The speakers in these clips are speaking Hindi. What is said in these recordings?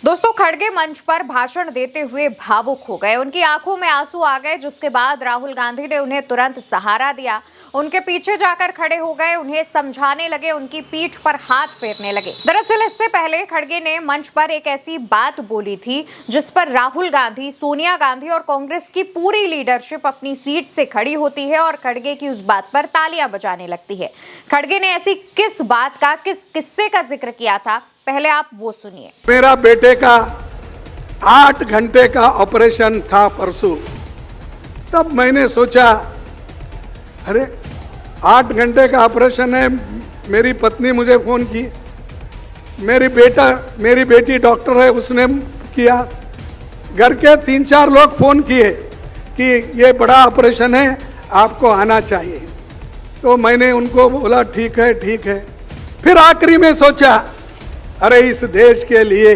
दोस्तों, खड़गे मंच पर भाषण देते हुए भावुक हो गए। उनकी आंखों में आंसू आ गए, जिसके बाद राहुल गांधी ने उन्हें तुरंत सहारा दिया। उनके पीछे जाकर खड़े हो गए, उन्हें समझाने लगे, उनकी पीठ पर हाथ फेरने लगे। दरअसल इससे पहले खड़गे ने मंच पर एक ऐसी बात बोली थी जिस पर राहुल गांधी, सोनिया गांधी और कांग्रेस की पूरी लीडरशिप अपनी सीट से खड़ी होती है और खड़गे की उस बात पर तालियां बजाने लगती है। खड़गे ने ऐसी किस बात का, किस किस्से का जिक्र किया था, पहले आप वो सुनिए। मेरा बेटे का 8 घंटे का ऑपरेशन था परसों। तब मैंने सोचा, अरे 8 घंटे का ऑपरेशन है। मेरी पत्नी मुझे फोन की, मेरी बेटी डॉक्टर है, उसने किया। घर के 3-4 लोग फोन किए कि ये बड़ा ऑपरेशन है, आपको आना चाहिए। तो मैंने उनको बोला ठीक है ठीक है। फिर आखिरी में सोचा, अरे इस देश के लिए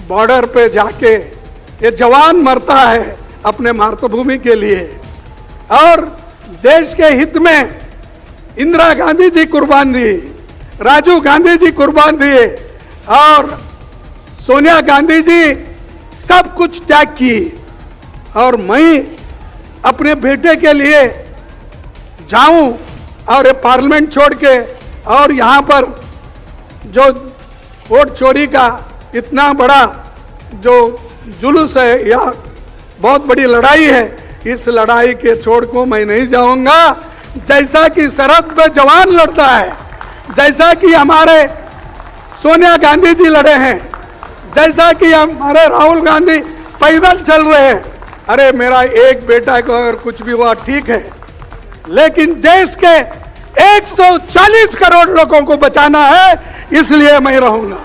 बॉर्डर पे जाके ये जवान मरता है अपने मातृभूमि के लिए, और देश के हित में इंदिरा गांधी जी कुर्बान दी, राजीव गांधी जी कुर्बान दिए और सोनिया गांधी जी सब कुछ त्याग की, और मैं अपने बेटे के लिए जाऊं और ये पार्लियामेंट छोड़ के, और यहाँ पर जो वोट चोरी का इतना बड़ा जो जुलूस है या बहुत बड़ी लड़ाई है, इस लड़ाई के छोड़ को मैं नहीं जाऊंगा। जैसा कि सरहद पे जवान लड़ता है, जैसा कि हमारे सोनिया गांधी जी लड़े हैं, जैसा कि हमारे राहुल गांधी पैदल चल रहे हैं। अरे मेरा एक बेटा को अगर कुछ भी हुआ ठीक है, लेकिन देश के 140 करोड़ लोगों को बचाना है, इसलिए मैं रहूंगा।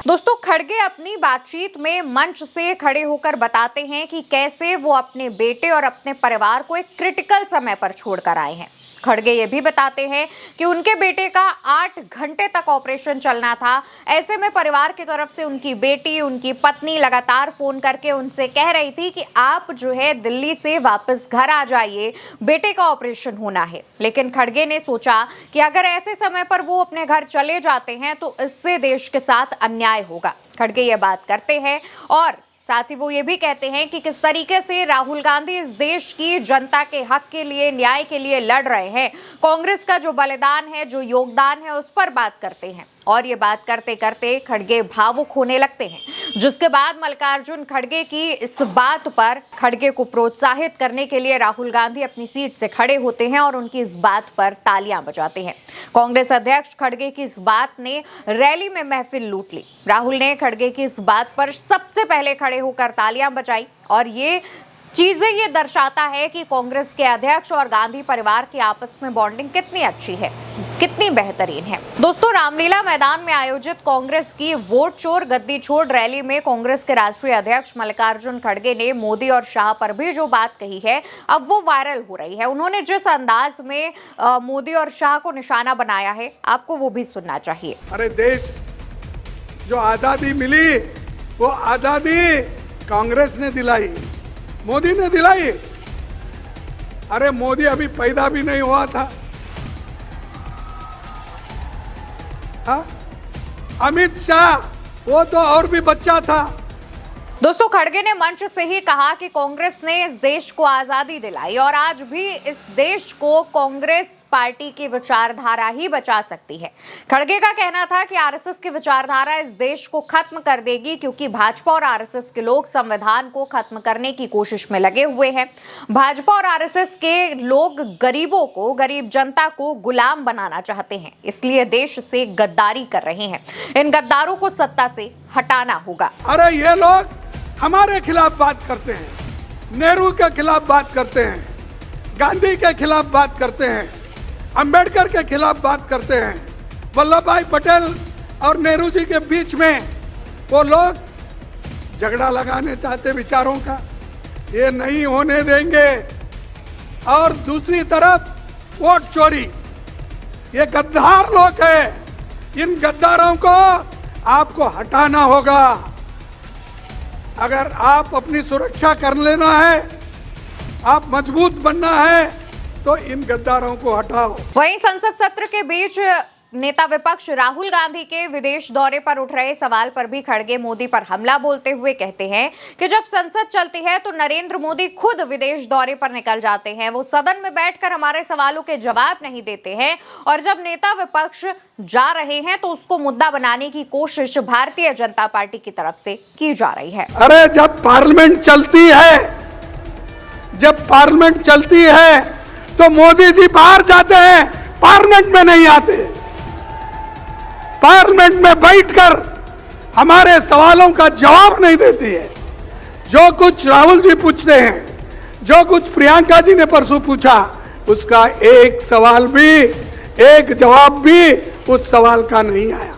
दोस्तों, खड़गे अपनी बातचीत में मंच से खड़े होकर बताते हैं कि कैसे वो अपने बेटे और अपने परिवार को एक क्रिटिकल समय पर छोड़कर आए हैं। खड़गे ये भी बताते हैं कि उनके बेटे का 8 घंटे तक ऑपरेशन चलना था। ऐसे में परिवार की तरफ से उनकी बेटी, उनकी पत्नी लगातार फोन करके उनसे कह रही थी कि आप जो है दिल्ली से वापस घर आ जाइए, बेटे का ऑपरेशन होना है। लेकिन खड़गे ने सोचा कि अगर ऐसे समय पर वो अपने घर चले जाते हैं तो इससे देश के साथ अन्याय होगा। खड़गे ये बात करते हैं और साथ ही वो ये भी कहते हैं कि किस तरीके से राहुल गांधी इस देश की जनता के हक के लिए, न्याय के लिए लड़ रहे हैं। कांग्रेस का जो बलिदान है, जो योगदान है, उस पर बात करते हैं। और ये बात करते करते खड़गे भावुक होने लगते हैं, जिसके बाद मल्लिकार्जुन खड़गे की इस बात पर खड़गे को प्रोत्साहित करने के लिए राहुल गांधी अपनी सीट से खड़े होते हैं और उनकी इस बात पर तालियां बजाते हैं। कांग्रेस अध्यक्ष खड़गे की इस बात ने रैली में महफिल लूट ली। राहुल ने खड़गे की इस बात पर सबसे पहले खड़े होकर तालियां बजाई, और ये चीजें ये दर्शाता है कि कांग्रेस के अध्यक्ष और गांधी परिवार की आपस में बॉन्डिंग कितनी अच्छी है, कितनी बेहतरीन है। दोस्तों, रामलीला मैदान में आयोजित कांग्रेस की वोट चोर गद्दी छोड़ रैली में कांग्रेस के राष्ट्रीय अध्यक्ष मल्लिकार्जुन खड़गे ने मोदी और शाह पर भी जो बात कही है, अब वो वायरल हो रही है। उन्होंने जिस अंदाज में मोदी और शाह को निशाना बनाया है, आपको वो भी सुनना चाहिए। अरे देश जो आजादी मिली, वो आजादी कांग्रेस ने दिलाई, मोदी ने दिलाई। अरे मोदी अभी पैदा भी नहीं हुआ था। हाँ? अमित शाह वो तो और भी बच्चा था। दोस्तों, खड़गे ने मंच से ही कहा कि कांग्रेस ने इस देश को आजादी दिलाई और आज भी इस देश को कांग्रेस पार्टी की विचारधारा ही बचा सकती है। खड़गे का कहना था कि आरएसएस की विचारधारा इस देश को खत्म कर देगी, क्योंकि भाजपा और आरएसएस के लोग संविधान को खत्म करने की कोशिश में लगे हुए हैं। भाजपा और आरएसएस के लोग गरीबों को, गरीब जनता को गुलाम बनाना चाहते हैं, इसलिए देश से गद्दारी कर रहे हैं। इन गद्दारों को सत्ता से हटाना होगा। अरे ये लोग हमारे खिलाफ बात करते हैं, नेहरू के खिलाफ बात करते हैं, गांधी के खिलाफ बात करते हैं, अंबेडकर के खिलाफ बात करते हैं। वल्लभ भाई पटेल और नेहरू जी के बीच में वो लोग झगड़ा लगाने चाहते विचारों का, ये नहीं होने देंगे। और दूसरी तरफ वोट चोरी, ये गद्दार लोग हैं। इन गद्दारों को आपको हटाना होगा। अगर आप अपनी सुरक्षा कर लेना है, आप मजबूत बनना है, तो इन गद्दारों को हटाओ। वहीं संसद सत्र के बीच नेता विपक्ष राहुल गांधी के विदेश दौरे पर उठ रहे सवाल पर भी खड़गे मोदी पर हमला बोलते हुए कहते हैं कि जब संसद चलती है तो नरेंद्र मोदी खुद विदेश दौरे पर निकल जाते हैं। वो सदन में बैठकर हमारे सवालों के जवाब नहीं देते हैं और जब नेता विपक्ष जा रहे हैं तो उसको मुद्दा बनाने की कोशिश भारतीय जनता पार्टी की तरफ से की जा रही है। अरे जब पार्लियामेंट चलती है तो मोदी जी बाहर जाते हैं, पार्लियामेंट में नहीं आते। पार्लियामेंट में बैठकर हमारे सवालों का जवाब नहीं देती है। जो कुछ राहुल जी पूछते हैं, जो कुछ प्रियंका जी ने परसों पूछा, उसका एक सवाल भी, एक जवाब भी उस सवाल का नहीं आया।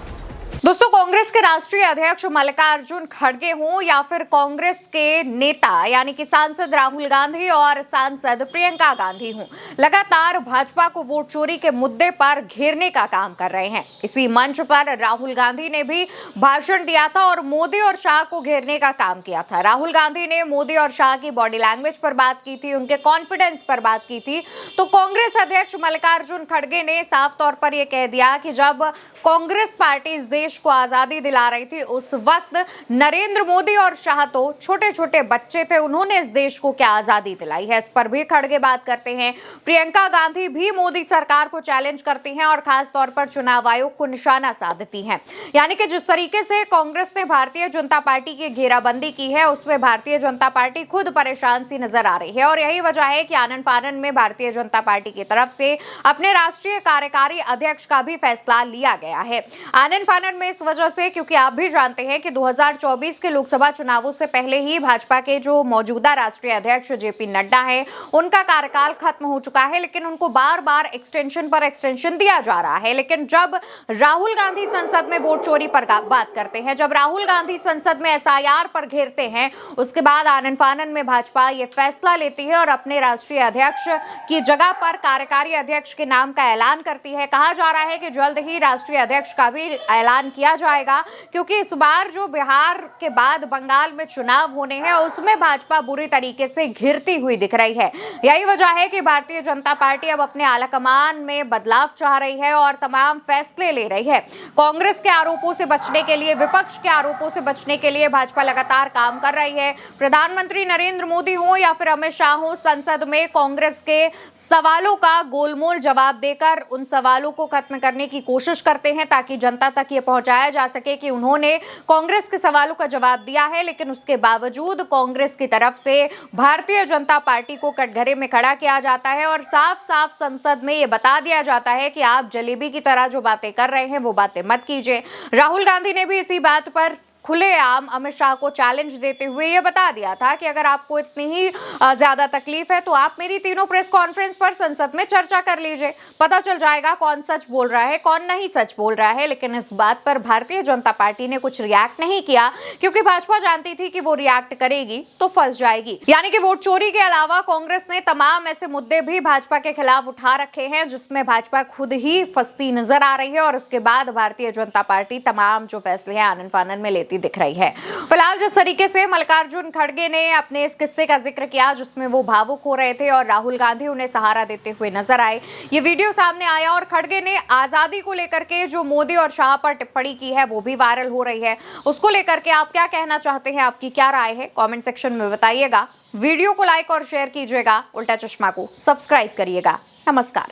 दोस्तों, कांग्रेस के राष्ट्रीय अध्यक्ष मल्लिकार्जुन खड़गे हों या फिर कांग्रेस के नेता यानी कि सांसद राहुल गांधी और सांसद प्रियंका गांधी हों, लगातार भाजपा को वोट चोरी के मुद्दे पर घेरने का काम कर रहे हैं। इसी मंच पर राहुल गांधी ने भी भाषण दिया था और मोदी और शाह को घेरने का काम किया था। राहुल गांधी ने मोदी और शाह की बॉडी लैंग्वेज पर बात की थी, उनके कॉन्फिडेंस पर बात की थी। तो कांग्रेस अध्यक्ष मल्लिकार्जुन खड़गे ने साफ तौर पर यह कह दिया कि जब कांग्रेस पार्टी इस देश को आजादी दिला रही थी उस वक्त नरेंद्र मोदी और शाह तो छोटे छोटे बच्चे थे, उन्होंने इस देश को क्या आजादी दिलाई है। इस पर भी खड़गे बात करते हैं। प्रियंका गांधी भी मोदी सरकार को चैलेंज करती हैं और खास तौर पर चुनाव आयोग को निशाना साधती हैं। यानी कि जिस तरीके से कांग्रेस ने भारतीय जनता पार्टी की घेराबंदी की है उसमें भारतीय जनता पार्टी खुद परेशान सी नजर आ रही है और यही वजह है कि आनन फानन में भारतीय जनता पार्टी की तरफ से अपने राष्ट्रीय कार्यकारी अध्यक्ष का भी फैसला लिया गया है। आनन फानन में इस वजह से क्योंकि आप भी जानते हैं कि 2024 के लोकसभा चुनावों से पहले ही भाजपा के जो मौजूदा राष्ट्रीय अध्यक्ष जेपी नड्डा हैं, उनका कार्यकाल खत्म हो चुका है, लेकिन उनको बार बार एक्सटेंशन पर एक्सटेंशन दिया जा रहा है। लेकिन जब राहुल गांधी संसद में वोट चोरी पर बात करते हैं, जब राहुल गांधी संसद में एसआईआर पर घेरते हैं, उसके बाद आनन फानन में भाजपा ये फैसला लेती है और अपने राष्ट्रीय अध्यक्ष की जगह पर कार्यकारी अध्यक्ष के नाम का ऐलान करती है। कहा जा रहा है कि जल्द ही राष्ट्रीय अध्यक्ष का भी ऐलान किया जाएगा, क्योंकि इस बार जो बिहार के बाद बंगाल में चुनाव होने हैं उसमें भाजपा बुरी तरीके से घिरती हुई दिख रही है। यही वजह है कि भारतीय जनता पार्टी अब अपने आलाकमान में बदलाव चाह रही है और तमाम फैसले ले रही है। कांग्रेस के आरोपों से बचने के लिए, विपक्ष के आरोपों से बचने के लिए भाजपा लगातार काम कर रही है। प्रधानमंत्री नरेंद्र मोदी हो या फिर अमित शाह हो, संसद में कांग्रेस के सवालों का गोलमोल जवाब देकर उन सवालों को खत्म करने की कोशिश करते हैं ताकि जनता तक ये पहुंचाया जा सके कि उन्होंने कांग्रेस के सवालों का जवाब दिया है। लेकिन उसके बावजूद कांग्रेस की तरफ से भारतीय जनता पार्टी को कटघरे में खड़ा किया जाता है और साफ साफ संसद में ये बता दिया जाता है कि आप जलेबी की तरह जो बातें कर रहे हैं वो बातें मत कीजिए। राहुल गांधी ने भी इसी बात पर खुलेआम अमित शाह को चैलेंज देते हुए ये बता दिया था कि अगर आपको इतनी ही ज्यादा तकलीफ है तो आप मेरी तीनों प्रेस कॉन्फ्रेंस पर संसद में चर्चा कर लीजिए, पता चल जाएगा कौन सच बोल रहा है कौन नहीं सच बोल रहा है। लेकिन इस बात पर भारतीय जनता पार्टी ने कुछ रिएक्ट नहीं किया, क्योंकि भाजपा जानती थी कि वो रिएक्ट करेगी तो फंस जाएगी। यानी कि वोट चोरी के अलावा कांग्रेस ने तमाम ऐसे मुद्दे भी भाजपा के खिलाफ उठा रखे हैं जिसमें भाजपा खुद ही फंसती नजर आ रही है और उसके बाद भारतीय जनता पार्टी तमाम जो फैसले हैं आनन फानन में लेती दिख रही है। फिलहाल जिस तरीके से मल्लिकार्जुन खड़गे ने अपने इस किस्से का जिक्र किया जिसमें वो भावुक हो रहे थे और राहुल गांधी उन्हें सहारा देते हुए नजर आए, ये वीडियो सामने आया और खड़गे ने आजादी को लेकर के जो मोदी और शाह पर टिप्पणी की है वो भी वायरल हो रही है। उसको लेकर के आप क्या कहना चाहते हैं, आपकी क्या राय है, कमेंट सेक्शन में बताइएगा। वीडियो को लाइक और शेयर कीजिएगा, उल्टा चश्मा को सब्सक्राइब करिएगा। नमस्कार।